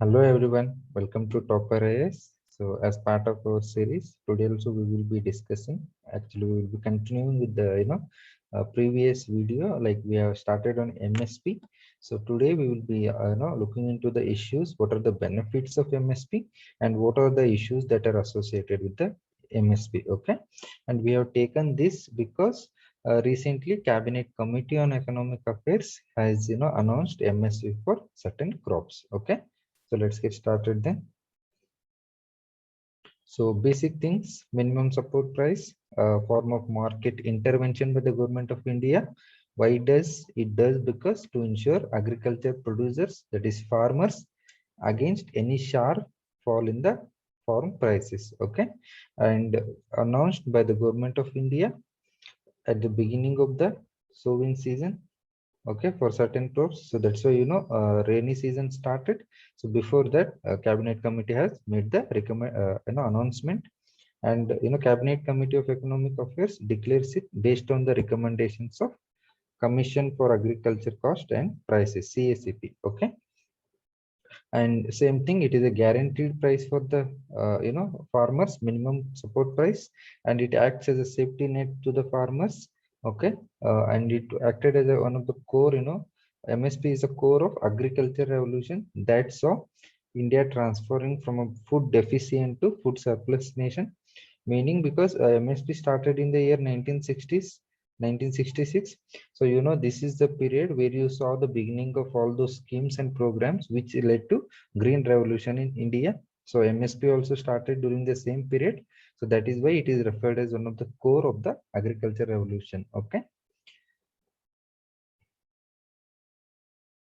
Hello everyone, welcome to Topper AS. So as part of our series, today also we will be discussing, actually we will be continuing with the previous video, like we have started on MSP. So today we will be looking into the issues, what are the benefits of MSP and what are the issues that are associated with the MSP, okay? And we have taken this because recently Cabinet Committee on Economic Affairs has announced MSP for certain crops, okay? So let's get started then. So basic things, minimum support price, form of market intervention by the government of India. Why does it does? Because to ensure agriculture producers, that is farmers, against any sharp fall in the farm prices. Okay, and announced by the government of India at the beginning of the sowing season, okay, for certain crops. So that's why rainy season started. So before that, cabinet committee has made the recommend announcement, and cabinet committee of economic affairs declares it based on the recommendations of commission for agriculture cost and prices, CACP. Okay, and same thing, it is a guaranteed price for the farmers, minimum support price, and it acts as a safety net to the farmers. Okay, and it acted as one of the core, MSP is a core of agriculture revolution that saw India transferring from a food deficient to food surplus nation. Meaning, because MSP started in the year 1960s, 1966. So this is the period where you saw the beginning of all those schemes and programs which led to green revolution in India. So MSP also started during the same period. So that is why it is referred as one of the core of the agriculture revolution. Okay,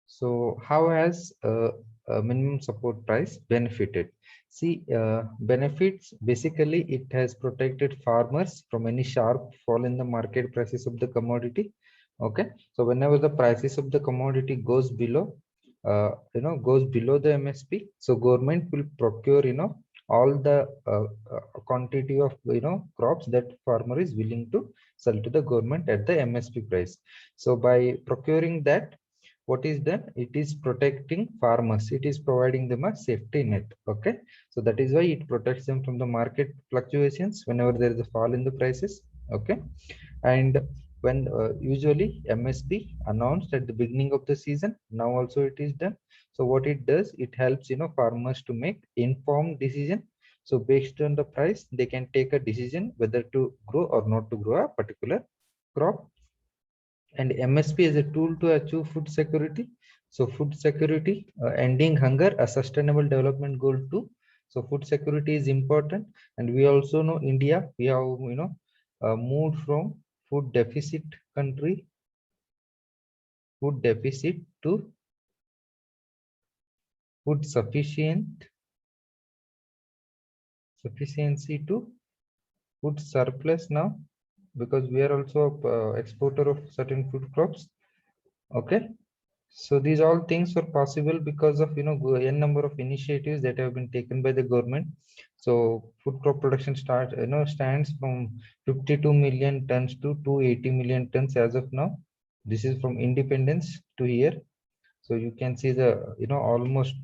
so how has minimum support price benefited? See, benefits, basically it has protected farmers from any sharp fall in the market prices of the commodity. Okay, so whenever the prices of the commodity goes below, goes below the MSP, so government will procure, all the quantity of crops that farmer is willing to sell to the government at the MSP price. So by procuring that, what is done, it is protecting farmers, it is providing them a safety net. Okay, so that is why it protects them from the market fluctuations whenever there is a fall in the prices. Okay, and when usually MSP announced at the beginning of the season, now also it is done. So what it does, it helps farmers to make informed decision. So based on the price, they can take a decision whether to grow or not to grow a particular crop. And MSP is a tool to achieve food security. So food security, ending hunger, a sustainable development goal too. So food security is important, and we also know India. We have moved from food deficit country, food deficit to food sufficiency to food surplus now, because we are also a exporter of certain food crops. Okay. So these all things were possible because of n number of initiatives that have been taken by the government. So food crop production stands from 52 million tons to 280 million tons as of now. This is from independence to here. So you can see the almost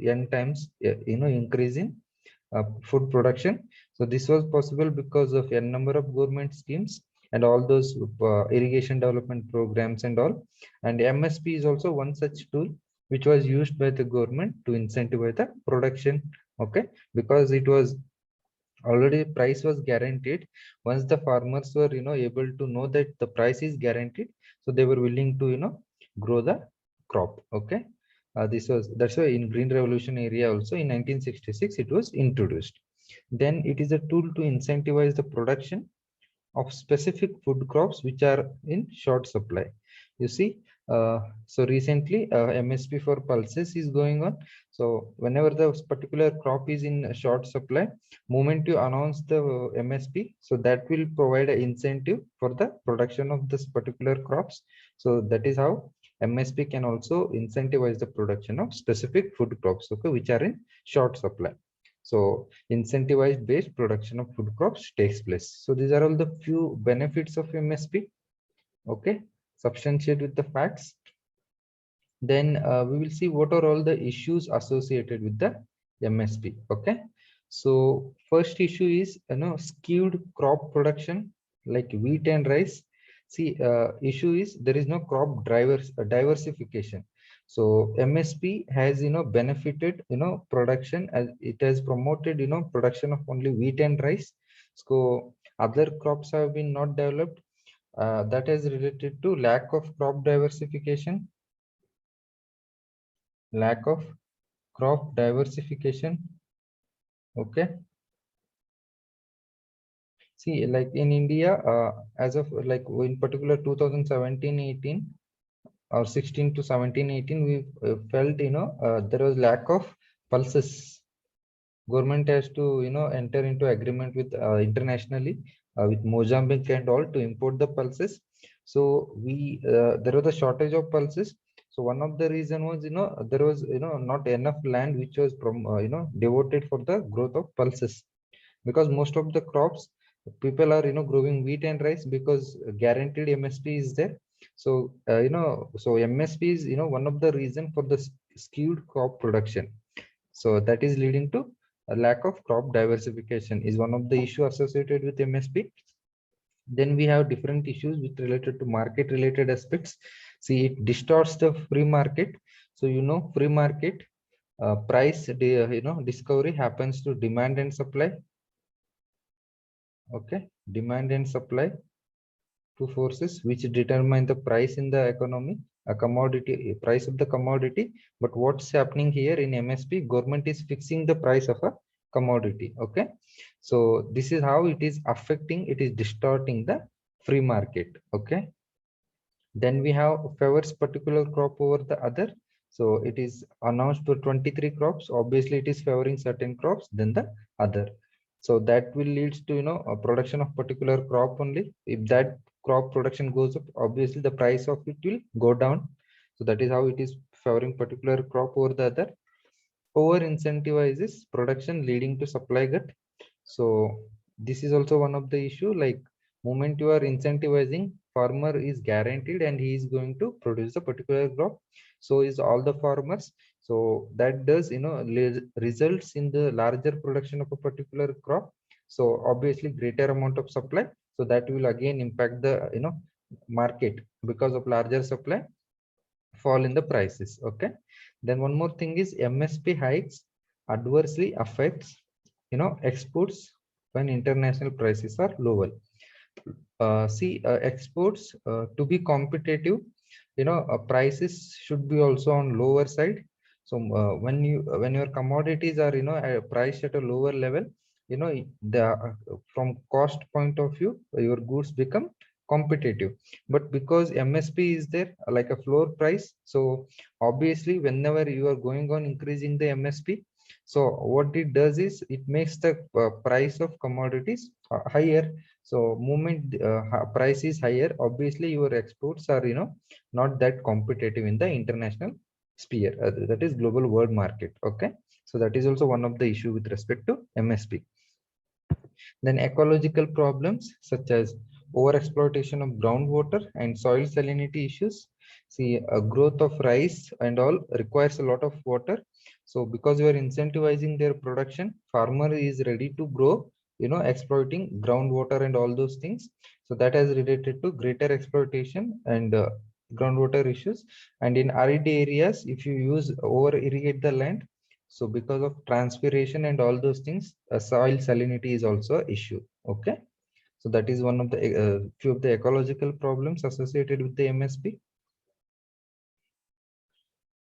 n times increase in food production. So this was possible because of a number of government schemes and all those irrigation development programs and all. And MSP is also one such tool which was used by the government to incentivize the production. Okay, because it was already price was guaranteed. Once the farmers were able to know that the price is guaranteed, so they were willing to grow the crop. Okay, this was, that's why in green revolution area also in 1966 it was introduced. Then it is a tool to incentivize the production of specific food crops which are in short supply. You see, so recently MSP for pulses is going on. So whenever the particular crop is in short supply, moment you announce the MSP, so that will provide an incentive for the production of this particular crops. So that is how MSP can also incentivize the production of specific food crops, okay, which are in short supply. So incentivized based production of food crops takes place. So these are all the few benefits of MSP. Okay, substantiate with the facts. Then we will see what are all the issues associated with the MSP. Okay, so first issue is skewed crop production like wheat and rice. See, issue is there is no crop drivers diversification. So MSP has benefited production, as it has promoted production of only wheat and rice. So other crops have been not developed. That is related to lack of crop diversification, lack of crop diversification. Okay, see, like in India, as of like in particular 2017-18 or 16 to 17-18, we felt there was lack of pulses. Government has to enter into agreement with internationally with Mozambique and all to import the pulses. So we there was a shortage of pulses. So one of the reason was there was not enough land which was devoted for the growth of pulses, because most of the crops people are growing wheat and rice because guaranteed MSP is there. So so MSP is one of the reason for the skewed crop production. So that is leading to a lack of crop diversification is one of the issue associated with MSP. Then we have different issues with related to market related aspects. See, it distorts the free market. So free market price discovery happens to demand and supply. Okay, demand and supply, two forces which determine the price in the economy, a commodity, a price of the commodity. But what's happening here in MSP, government is fixing the price of a commodity. Okay, so this is how it is affecting, it is distorting the free market. Okay, then we have favors particular crop over the other. So it is announced to 23 crops. Obviously, it is favoring certain crops than the other. So that will leads to a production of particular crop only. If that crop production goes up, obviously the price of it will go down. So that is how it is favoring particular crop over the other. Over incentivizes production leading to supply gut. So this is also one of the issue. Like moment you are incentivizing, farmer is guaranteed and he is going to produce a particular crop, so is all the farmers. So that does results in the larger production of a particular crop. So obviously greater amount of supply, so that will again impact the market. Because of larger supply, fall in the prices. Okay, then one more thing is MSP hikes adversely affects exports when international prices are lower. See, exports to be competitive, prices should be also on lower side. So when your commodities are priced at a lower level, the from cost point of view, your goods become competitive. But because MSP is there like a floor price, so obviously whenever you are going on increasing the MSP, so what it does is it makes the price of commodities higher. So moment price is higher, obviously your exports are not that competitive in the international sphere, that is global world market. Okay, so that is also one of the issue with respect to MSP. Then ecological problems such as overexploitation of groundwater and soil salinity issues. See, growth of rice and all requires a lot of water. So because we are incentivizing their production, farmer is ready to grow, exploiting groundwater and all those things. So that has related to greater exploitation and groundwater issues. And in arid areas, if you use over irrigate the land, so because of transpiration and all those things, soil salinity is also an issue. Okay, so that is one of the few of the ecological problems associated with the MSP.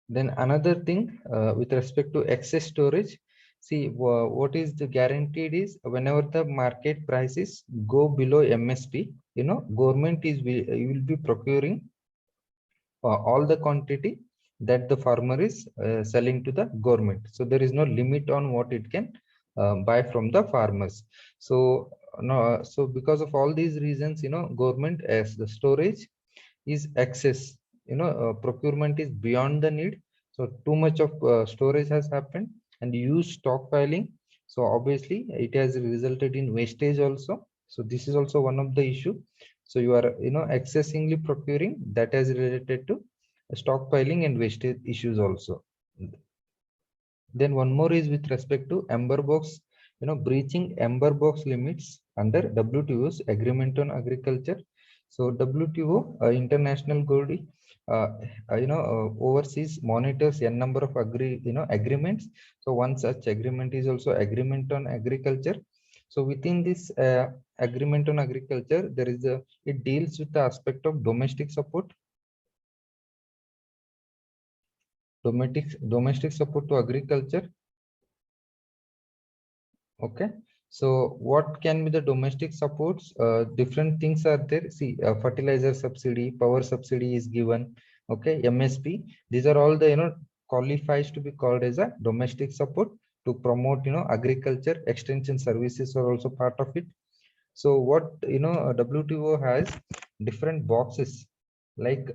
Then another thing with respect to excess storage, see what is the guaranteed is whenever the market prices go below MSP, government is you will be procuring all the quantity that the farmer is selling to the government. So there is no limit on what it can buy from the farmers. So no, so because of all these reasons, government as the storage is excess, procurement is beyond the need. So too much of storage has happened and huge stockpiling. So obviously it has resulted in wastage also. So this is also one of the issue. So you are excessively procuring, that is related to stockpiling and wastage issues also. Then one more is with respect to amber box, breaching amber box limits under WTO's agreement on agriculture. So WTO, international body, oversees, monitors a number of agreements. So one such agreement is also agreement on agriculture. So within this agreement on agriculture, it deals with the aspect of domestic support, domestic support to agriculture. Okay, so what can be the domestic supports? Different things are there. See, fertilizer subsidy, power subsidy is given. Okay, MSP. These are all the qualifies to be called as a domestic support to promote agriculture. Extension services are also part of it. So what WTO has different boxes like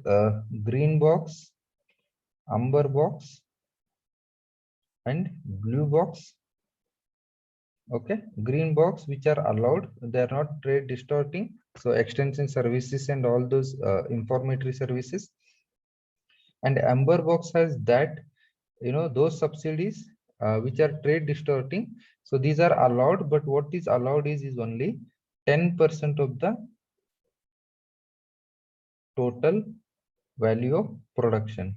green box, amber box, and blue box. Okay, green box, which are allowed, they are not trade distorting, so extension services and all those informatory services. And amber box has that those subsidies which are trade distorting, so these are allowed, but what is allowed is only 10% of the total value of production.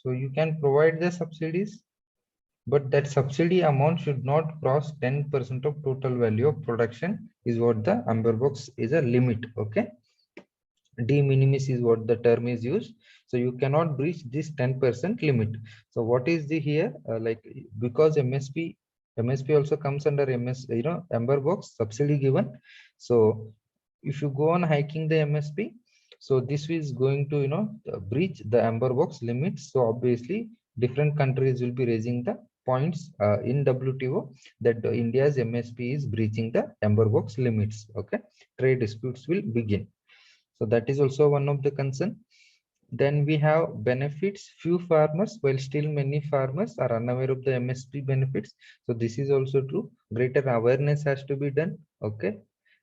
So you can provide the subsidies, but that subsidy amount should not cross 10% of total value of production is what the amber box is a limit. Okay, de minimis is what the term is used, so you cannot breach this 10% limit. So what is the here like, because MSP also comes under amber box subsidy given. So if you go on hiking the MSP, so this is going to breach the amber box limits. So obviously different countries will be raising the points in WTO that India's MSP is breaching the amber box limits. Okay, trade disputes will begin. So that is also one of the concern. Then we have benefits. Few farmers, while still many farmers are unaware of the MSP benefits. So this is also true. Greater awareness has to be done. Okay.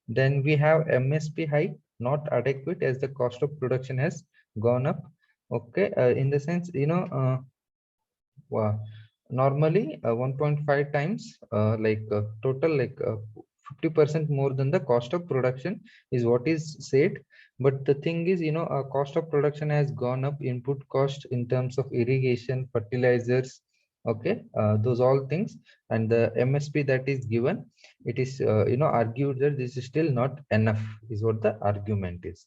Then we have MSP hike, not adequate as the cost of production has gone up. Okay. In the sense, normally 1.5 times total, like 50% more than the cost of production is what is said. But the thing is, cost of production has gone up, input cost in terms of irrigation, fertilizers, okay, those all things. And the MSP that is given, it is argued that this is still not enough is what the argument is.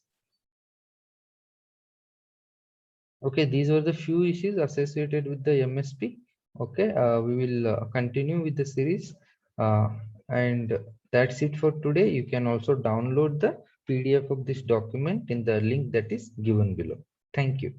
Okay, these were the few issues associated with the MSP. Okay, we will continue with the series, and that's it for today. You can also download the PDF of this document in the link that is given below. Thank you.